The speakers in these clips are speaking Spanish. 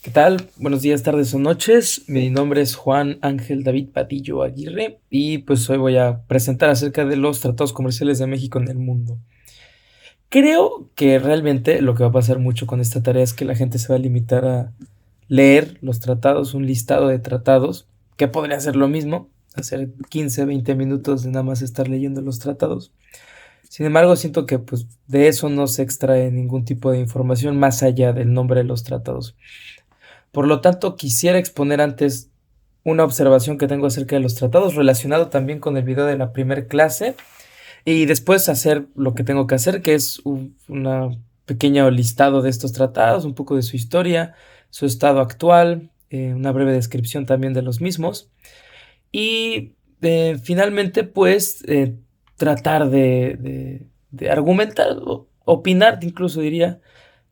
¿Qué tal? Buenos días, tardes o noches. Mi nombre es Juan Ángel David Padillo Aguirre y pues hoy voy a presentar acerca de los tratados comerciales de México en el mundo. Creo que realmente lo que va a pasar mucho con esta tarea es que la gente se va a limitar a leer los tratados, un listado de tratados, que podría ser lo mismo, hacer 15, 20 minutos de nada más estar leyendo los tratados. Sin embargo, siento que pues de eso no se extrae ningún tipo de información más allá del nombre de los tratados. Por lo tanto, quisiera exponer antes una observación que tengo acerca de los tratados, relacionado también con el video de la primera clase, y después hacer lo que tengo que hacer, que es una pequeña listado de estos tratados, un poco de su historia, su estado actual, una breve descripción también de los mismos, y finalmente, pues, tratar de argumentar, opinar, incluso diría,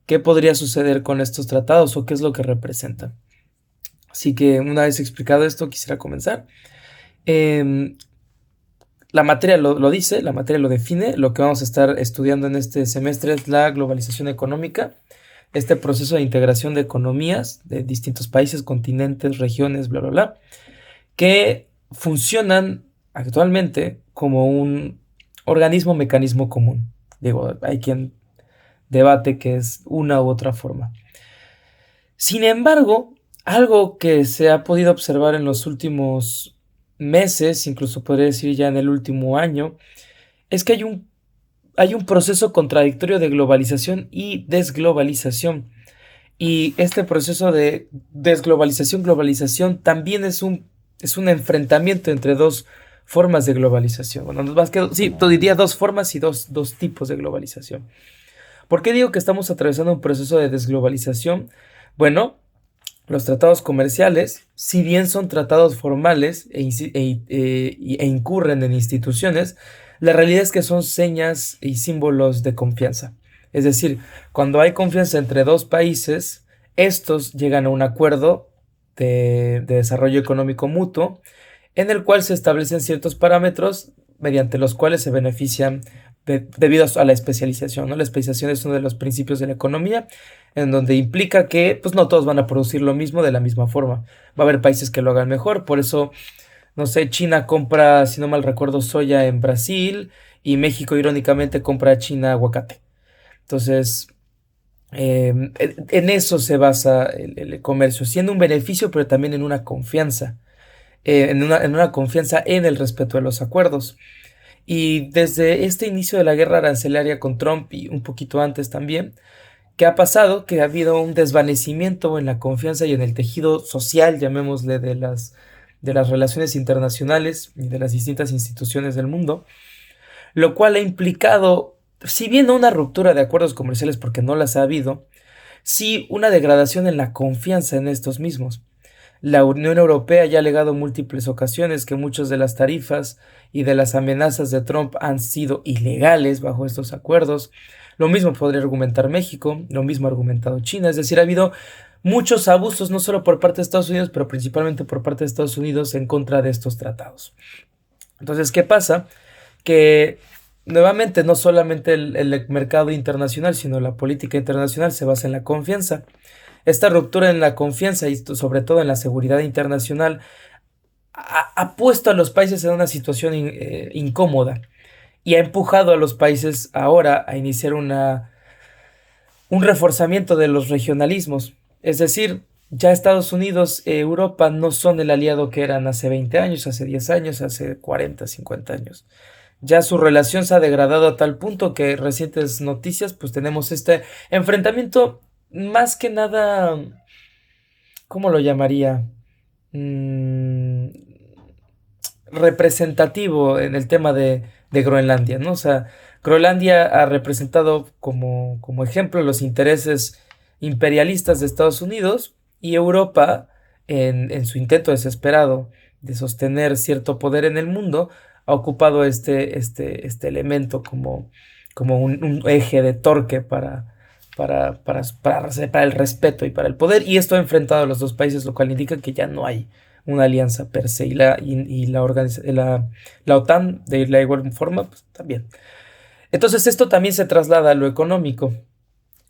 qué podría suceder con estos tratados o qué es lo que representan. Así que una vez explicado esto, quisiera comenzar. Em, la materia lo dice, la materia lo define. Lo que vamos a estar estudiando en este semestre es la globalización económica, este proceso de integración de economías de distintos países, continentes, regiones, bla, bla, bla, que funcionan actualmente como un organismo, mecanismo común. Digo, hay quien debate que es una u otra forma. Sin embargo, algo que se ha podido observar en los últimos meses, incluso podría decir ya en el último año, es que hay un proceso contradictorio de globalización y desglobalización. Y este proceso de desglobalización, globalización, también es un enfrentamiento entre dos formas de globalización. Bueno, más que, sí, diría dos formas y dos tipos de globalización. ¿Por qué digo que estamos atravesando un proceso de desglobalización? Bueno, los tratados comerciales, si bien son tratados formales e incurren en instituciones, la realidad es que son señas y símbolos de confianza. Es decir, cuando hay confianza entre dos países, estos llegan a un acuerdo de desarrollo económico mutuo, en el cual se establecen ciertos parámetros mediante los cuales se benefician debido a la especialización, ¿no? La especialización es uno de los principios de la economía, en donde implica que pues, no todos van a producir lo mismo de la misma forma. Va a haber países que lo hagan mejor, por eso, no sé, China compra, si no mal recuerdo, soya en Brasil y México, irónicamente, compra a China aguacate. Entonces, en eso se basa el comercio, siendo un beneficio, pero también en una confianza, en una confianza en el respeto de los acuerdos. Y desde este inicio de la guerra arancelaria con Trump y un poquito antes también, ¿qué ha pasado? Que ha habido un desvanecimiento en la confianza y en el tejido social, llamémosle, de las relaciones internacionales y de las distintas instituciones del mundo, lo cual ha implicado, si bien no una ruptura de acuerdos comerciales porque no las ha habido, sí una degradación en la confianza en estos mismos. La Unión Europea ya ha alegado en múltiples ocasiones que muchas de las tarifas y de las amenazas de Trump han sido ilegales bajo estos acuerdos. Lo mismo podría argumentar México, lo mismo ha argumentado China. Es decir, ha habido muchos abusos, no solo por parte de Estados Unidos, pero principalmente por parte de Estados Unidos en contra de estos tratados. Entonces, ¿qué pasa? Que nuevamente no solamente el mercado internacional, sino la política internacional se basa en la confianza. Esta ruptura en la confianza y sobre todo en la seguridad internacional ha puesto a los países en una situación incómoda y ha empujado a los países ahora a iniciar un reforzamiento de los regionalismos. Es decir, ya Estados Unidos, Europa no son el aliado que eran hace 20 años, hace 10 años, hace 40, 50 años. Ya su relación se ha degradado a tal punto que recientes noticias, pues tenemos este enfrentamiento más que nada, ¿cómo lo llamaría? Mm, representativo en el tema de Groenlandia, ¿no? O sea, Groenlandia ha representado como ejemplo los intereses imperialistas de Estados Unidos y Europa, en su intento desesperado de sostener cierto poder en el mundo, ha ocupado este elemento como un eje de torque para el respeto y para el poder, y esto ha enfrentado a los dos países, lo cual indica que ya no hay una alianza per se, y la OTAN de la igual forma, pues también. Entonces esto también se traslada a lo económico.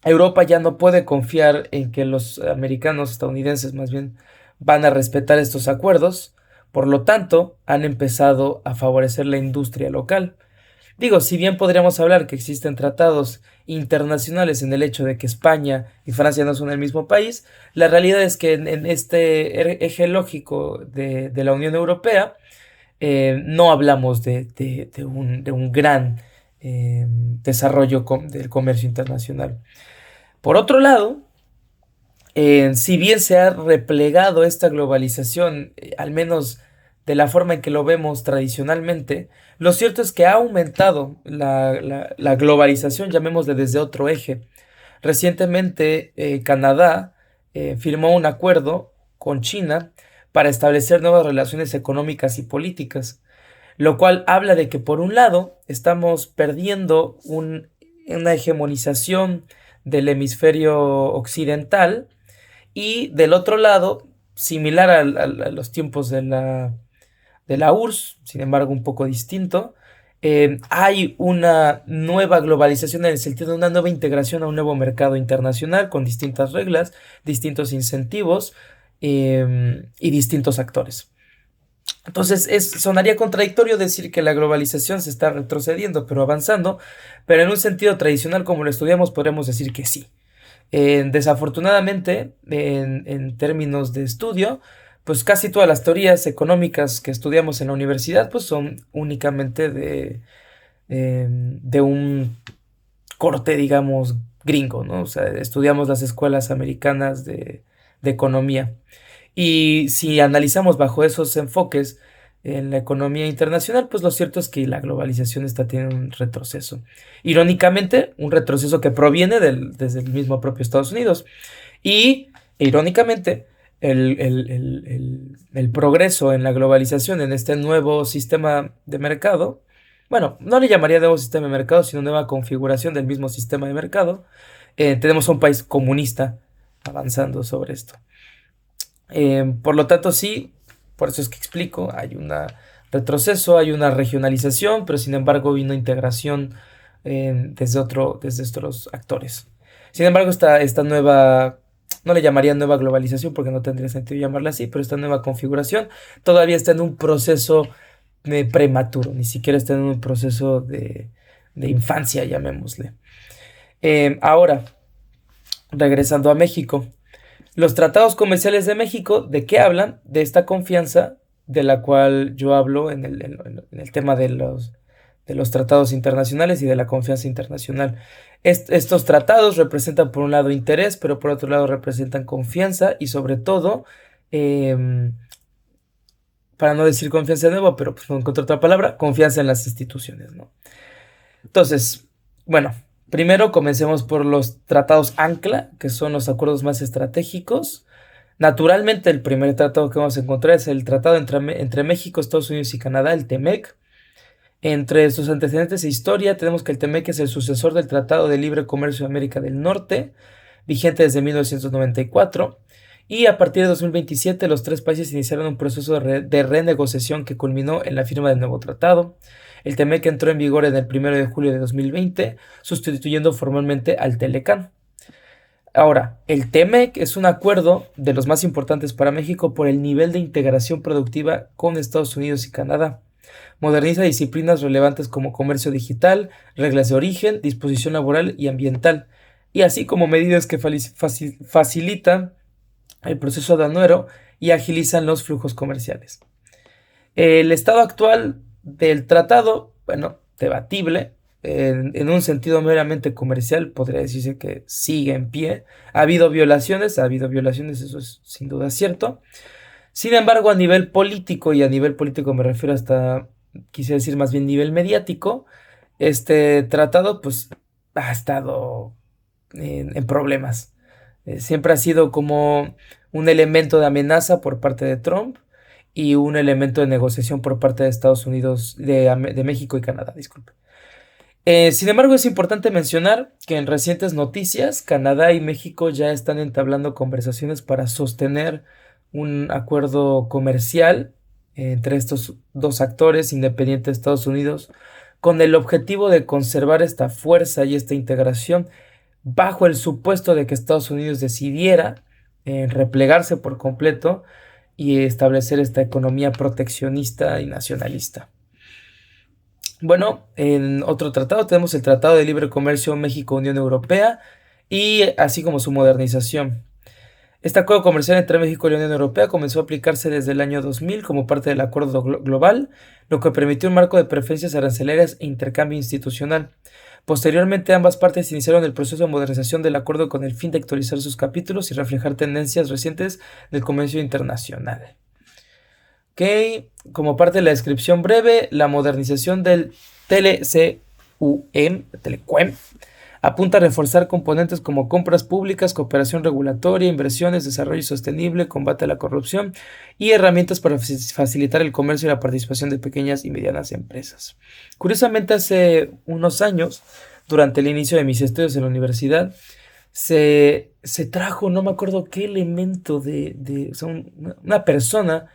Europa ya no puede confiar en que los americanos, estadounidenses más bien, van a respetar estos acuerdos, por lo tanto, han empezado a favorecer la industria local. Digo, si bien podríamos hablar que existen tratados internacionales en el hecho de que España y Francia no son el mismo país, la realidad es que en este eje lógico de la Unión Europea no hablamos de un gran desarrollo del comercio internacional. Por otro lado, si bien se ha replegado esta globalización, al menos de la forma en que lo vemos tradicionalmente, lo cierto es que ha aumentado la globalización, llamémosle desde otro eje. Recientemente, Canadá firmó un acuerdo con China para establecer nuevas relaciones económicas y políticas, lo cual habla de que por un lado estamos perdiendo una hegemonización del hemisferio occidental y del otro lado, similar a los tiempos de la URSS, sin embargo un poco distinto, hay una nueva globalización en el sentido de una nueva integración a un nuevo mercado internacional con distintas reglas, distintos incentivos y distintos actores. Entonces sonaría contradictorio decir que la globalización se está retrocediendo, pero avanzando, pero en un sentido tradicional como lo estudiamos podríamos decir que sí. Desafortunadamente, en términos de estudio, pues casi todas las teorías económicas que estudiamos en la universidad pues son únicamente de un corte, digamos, gringo, ¿no? O sea, estudiamos las escuelas americanas de economía. Y si analizamos bajo esos enfoques en la economía internacional, pues lo cierto es que la globalización está teniendo un retroceso. Irónicamente, un retroceso que proviene desde el mismo propio Estados Unidos. Y, irónicamente, el progreso en la globalización, en este nuevo sistema de mercado, bueno, no le llamaría nuevo sistema de mercado, sino nueva configuración del mismo sistema de mercado, tenemos un país comunista avanzando sobre esto. Por lo tanto, sí, por eso es que explico, hay un retroceso, hay una regionalización, pero sin embargo hay una integración desde otros actores. Sin embargo, esta nueva, no le llamaría nueva globalización porque no tendría sentido llamarla así, pero esta nueva configuración todavía está en un proceso prematuro, ni siquiera está en un proceso de infancia, llamémosle. Ahora, regresando a México. Los tratados comerciales de México, ¿de qué hablan? De esta confianza de la cual yo hablo en el tema de los tratados internacionales y de la confianza internacional. Estos tratados representan por un lado interés, pero por otro lado representan confianza y sobre todo, em, para no decir confianza de nuevo, pero pues no encuentro otra palabra, confianza en las instituciones, ¿no? Entonces, bueno, primero comencemos por los tratados ancla, que son los acuerdos más estratégicos. Naturalmente, el primer tratado que vamos a encontrar es el tratado entre México, Estados Unidos y Canadá, el TEMEC. Entre sus antecedentes e historia, tenemos que el TEMEC es el sucesor del Tratado de Libre Comercio de América del Norte, vigente desde 1994. Y a partir de 2027, los tres países iniciaron un proceso de renegociación que culminó en la firma del nuevo tratado. El TEMEC entró en vigor en el 1 de julio de 2020, sustituyendo formalmente al TELECAN. Ahora, el TEMEC es un acuerdo de los más importantes para México por el nivel de integración productiva con Estados Unidos y Canadá. Moderniza disciplinas relevantes como comercio digital, reglas de origen, disposición laboral y ambiental, y así como medidas que facilitan el proceso aduanero y agilizan los flujos comerciales. El estado actual del tratado, bueno, debatible, en un sentido meramente comercial, podría decirse que sigue en pie. Ha habido violaciones, eso es sin duda cierto. Sin embargo, a nivel político, y a nivel político me refiero hasta, quisiera decir más bien nivel mediático, este tratado pues ha estado en problemas. Siempre ha sido como un elemento de amenaza por parte de Trump y un elemento de negociación por parte de Estados Unidos, de México y Canadá, disculpe. Sin embargo, es importante mencionar que en recientes noticias, Canadá y México ya están entablando conversaciones para sostener un acuerdo comercial entre estos dos actores independientes de Estados Unidos, con el objetivo de conservar esta fuerza y esta integración bajo el supuesto de que Estados Unidos decidiera replegarse por completo y establecer esta economía proteccionista y nacionalista. Bueno, en otro tratado tenemos el Tratado de Libre Comercio México-Unión Europea y así como su modernización. Este acuerdo comercial entre México y la Unión Europea comenzó a aplicarse desde el año 2000 como parte del acuerdo global, lo que permitió un marco de preferencias arancelarias e intercambio institucional. Posteriormente, ambas partes iniciaron el proceso de modernización del acuerdo con el fin de actualizar sus capítulos y reflejar tendencias recientes del comercio internacional. Ok, como parte de la descripción breve, la modernización del Telecuem apunta a reforzar componentes como compras públicas, cooperación regulatoria, inversiones, desarrollo sostenible, combate a la corrupción y herramientas para facilitar el comercio y la participación de pequeñas y medianas empresas. Curiosamente, hace unos años, durante el inicio de mis estudios en la universidad, se trajo, no me acuerdo qué elemento o sea, una persona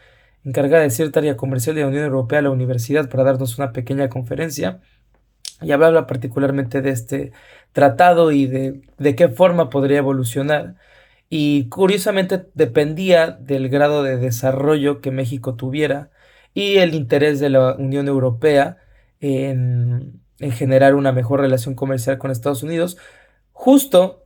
encargada de cierta área comercial de la Unión Europea a la universidad para darnos una pequeña conferencia y habla particularmente de este tratado y de qué forma podría evolucionar. Y curiosamente dependía del grado de desarrollo que México tuviera y el interés de la Unión Europea en generar una mejor relación comercial con Estados Unidos, justo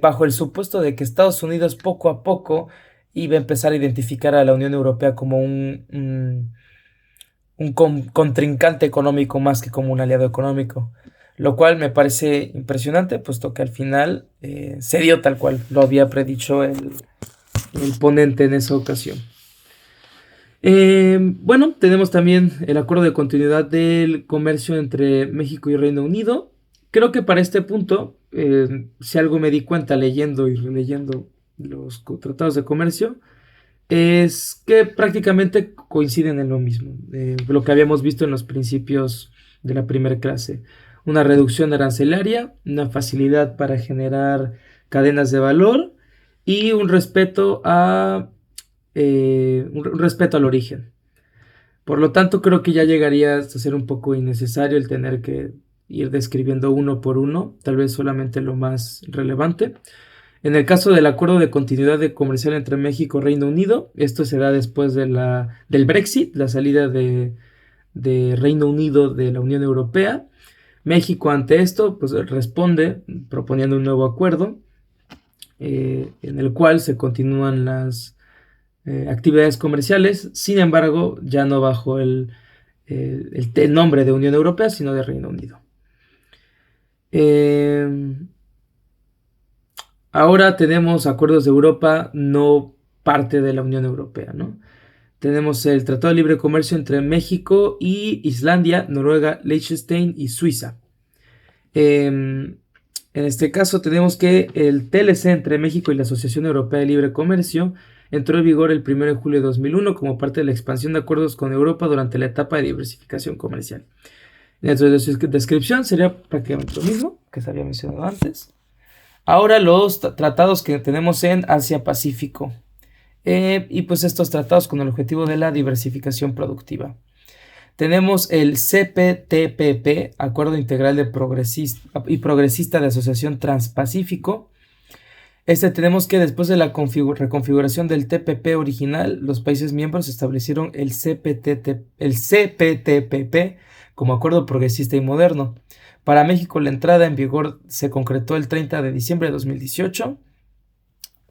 bajo el supuesto de que Estados Unidos poco a poco iba a empezar a identificar a la Unión Europea como un contrincante económico más que como un aliado económico, lo cual me parece impresionante, puesto que al final se dio tal cual lo había predicho el ponente en esa ocasión. Bueno, tenemos también el acuerdo de continuidad del comercio entre México y Reino Unido. Creo que para este punto, si algo me di cuenta leyendo y releyendo los tratados de comercio, es que prácticamente coinciden en lo mismo, lo que habíamos visto en los principios de la primera clase. Una reducción arancelaria, una facilidad para generar cadenas de valor y un respeto un respeto al origen. Por lo tanto, creo que ya llegaría a ser un poco innecesario el tener que ir describiendo uno por uno, tal vez solamente lo más relevante. En el caso del acuerdo de continuidad comercial entre México y Reino Unido, esto se da después del Brexit, la salida de Reino Unido de la Unión Europea. México ante esto pues, responde proponiendo un nuevo acuerdo en el cual se continúan las actividades comerciales, sin embargo ya no bajo el nombre de Unión Europea, sino de Reino Unido. Ahora tenemos acuerdos de Europa, no parte de la Unión Europea, ¿no? Tenemos el Tratado de Libre Comercio entre México y Islandia, Noruega, Liechtenstein y Suiza. En este caso tenemos que el TLC entre México y la Asociación Europea de Libre Comercio entró en vigor el 1 de julio de 2001 como parte de la expansión de acuerdos con Europa durante la etapa de diversificación comercial. Dentro de su descripción sería prácticamente lo mismo que se había mencionado antes. Ahora los tratados que tenemos en Asia-Pacífico. Y pues estos tratados con el objetivo de la diversificación productiva. Tenemos el CPTPP, Acuerdo Integral de Progresista de Asociación Transpacífico. Tenemos que después de la reconfiguración del TPP original, los países miembros establecieron el CPTPP como Acuerdo Progresista y Moderno. Para México la entrada en vigor se concretó el 30 de diciembre de 2018.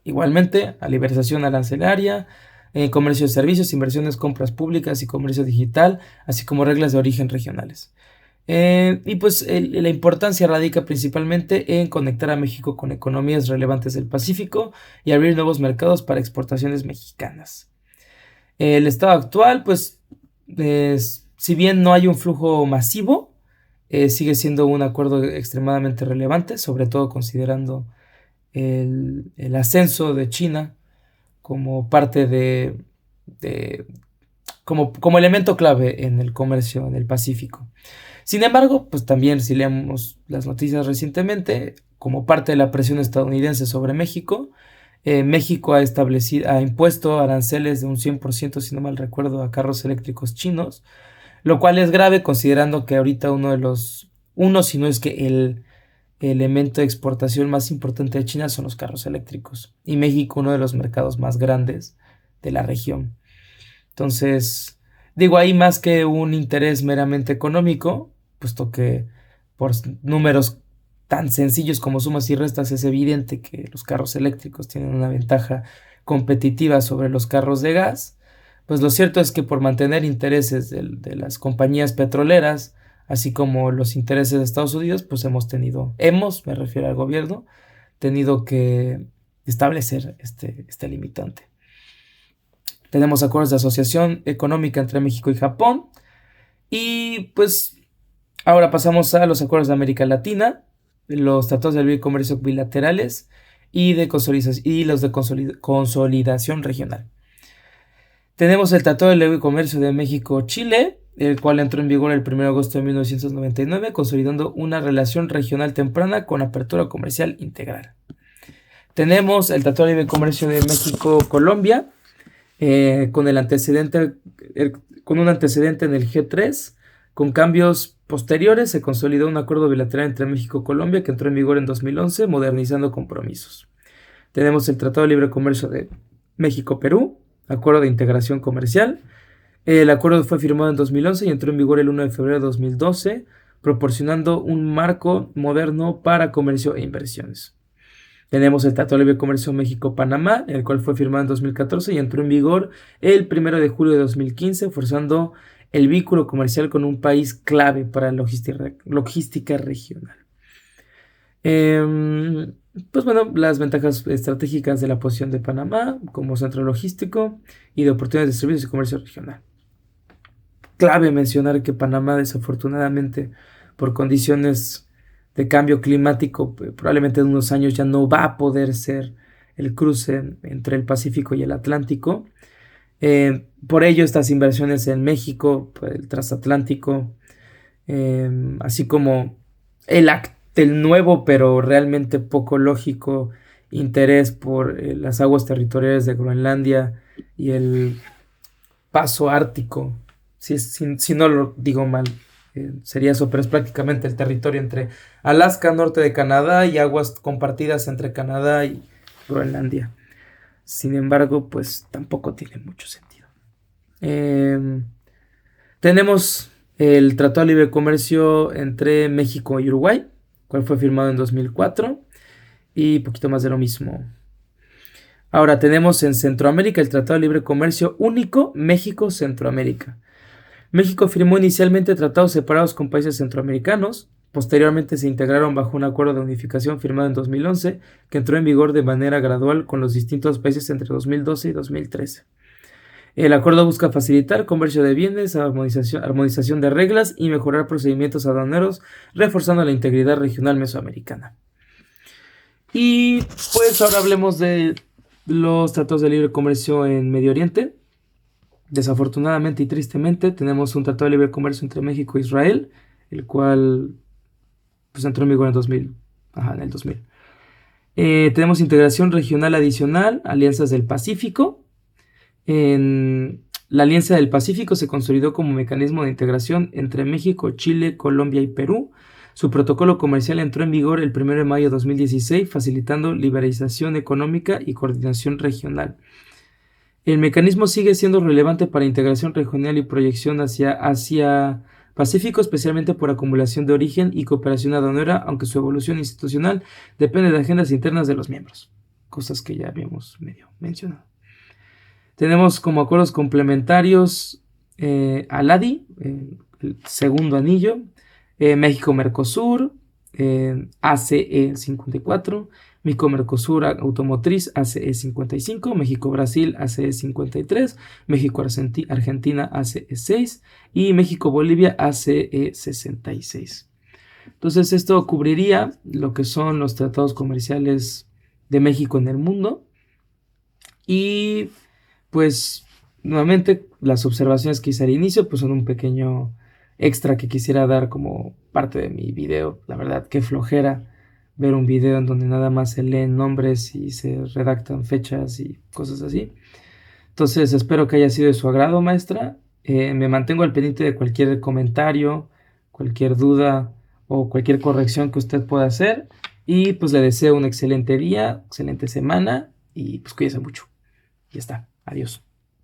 Igualmente, a liberalización arancelaria, comercio de servicios, inversiones, compras públicas y comercio digital, así como reglas de origen regionales. Y pues la importancia radica principalmente en conectar a México con economías relevantes del Pacífico y abrir nuevos mercados para exportaciones mexicanas. El estado actual, pues, si bien no hay un flujo masivo, sigue siendo un acuerdo extremadamente relevante, sobre todo considerando el ascenso de China como parte como elemento clave en el comercio en el Pacífico. Sin embargo, pues también si leemos las noticias recientemente, como parte de la presión estadounidense sobre México, México ha impuesto aranceles de un 100%, si no mal recuerdo, a carros eléctricos chinos, lo cual es grave considerando que ahorita uno, si no es que elemento de exportación más importante de China son los carros eléctricos y México uno de los mercados más grandes de la región. Entonces, digo, ahí más que un interés meramente económico, puesto que por números tan sencillos como sumas y restas es evidente que los carros eléctricos tienen una ventaja competitiva sobre los carros de gas, pues lo cierto es que por mantener intereses de las compañías petroleras, así como los intereses de Estados Unidos, pues me refiero al gobierno, tenido que establecer este limitante. Tenemos acuerdos de asociación económica entre México y Japón. Y pues ahora pasamos a los acuerdos de América Latina, los tratados de libre comercio bilaterales y los de consolidación regional. Tenemos el Tratado de Libre Comercio de México-Chile, el cual entró en vigor el 1 de agosto de 1999, consolidando una relación regional temprana con apertura comercial integral. Tenemos el Tratado de Libre Comercio de México-Colombia, con un antecedente en el G3, con cambios posteriores se consolidó un acuerdo bilateral entre México y Colombia que entró en vigor en 2011, modernizando compromisos. Tenemos el Tratado de Libre Comercio de México-Perú, acuerdo de integración comercial. El acuerdo fue firmado en 2011 y entró en vigor el 1 de febrero de 2012, proporcionando un marco moderno para comercio e inversiones. Tenemos el Tratado de Libre Comercio México-Panamá, el cual fue firmado en 2014 y entró en vigor el 1 de julio de 2015, forzando el vínculo comercial con un país clave para la logística regional. Pues bueno, las ventajas estratégicas de la posición de Panamá como centro logístico y de oportunidades de servicios y comercio regional. Clave mencionar que Panamá, desafortunadamente, por condiciones de cambio climático, probablemente en unos años ya no va a poder ser el cruce entre el Pacífico y el Atlántico. Por ello, estas inversiones en México, el transatlántico, así como el nuevo pero realmente poco lógico interés por las aguas territoriales de Groenlandia y el paso ártico, si no lo digo mal, sería eso, pero es prácticamente el territorio entre Alaska, norte de Canadá, y aguas compartidas entre Canadá y Groenlandia. Sin embargo, pues tampoco tiene mucho sentido. Tenemos el Tratado de Libre Comercio entre México y Uruguay, cual fue firmado en 2004, y poquito más de lo mismo. Ahora tenemos en Centroamérica el Tratado de Libre Comercio único México-Centroamérica. México firmó inicialmente tratados separados con países centroamericanos. Posteriormente se integraron bajo un acuerdo de unificación firmado en 2011, que entró en vigor de manera gradual con los distintos países entre 2012 y 2013. El acuerdo busca facilitar comercio de bienes, armonización de reglas y mejorar procedimientos aduaneros, reforzando la integridad regional mesoamericana. Y pues ahora hablemos de los tratados de libre comercio en Medio Oriente. Desafortunadamente y tristemente tenemos un tratado de libre comercio entre México e Israel, el cual pues entró en vigor en el 2000. Tenemos integración regional adicional, alianzas del Pacífico. La Alianza del Pacífico se consolidó como mecanismo de integración entre México, Chile, Colombia y Perú. Su protocolo comercial entró en vigor el 1 de mayo de 2016, facilitando liberalización económica y coordinación regional. El mecanismo sigue siendo relevante para integración regional y proyección hacia Pacífico, especialmente por acumulación de origen y cooperación aduanera, aunque su evolución institucional depende de agendas internas de los miembros, cosas que ya habíamos medio mencionado. Tenemos como acuerdos complementarios al ADI, el segundo anillo, México-Mercosur, ACE 54, México-Mercosur Automotriz ACE 55, México-Brasil ACE 53, México-Argentina ACE 6 y México-Bolivia ACE 66. Entonces esto cubriría lo que son los tratados comerciales de México en el mundo. Y pues nuevamente las observaciones que hice al inicio pues son un pequeño extra que quisiera dar como parte de mi video. La verdad, qué flojera ver un video en donde nada más se leen nombres y se redactan fechas y cosas así. Entonces espero que haya sido de su agrado, maestra. Me mantengo al pendiente de cualquier comentario, cualquier duda o cualquier corrección que usted pueda hacer. Y pues le deseo un excelente día, excelente semana y pues cuídese mucho. Ya está. Adiós.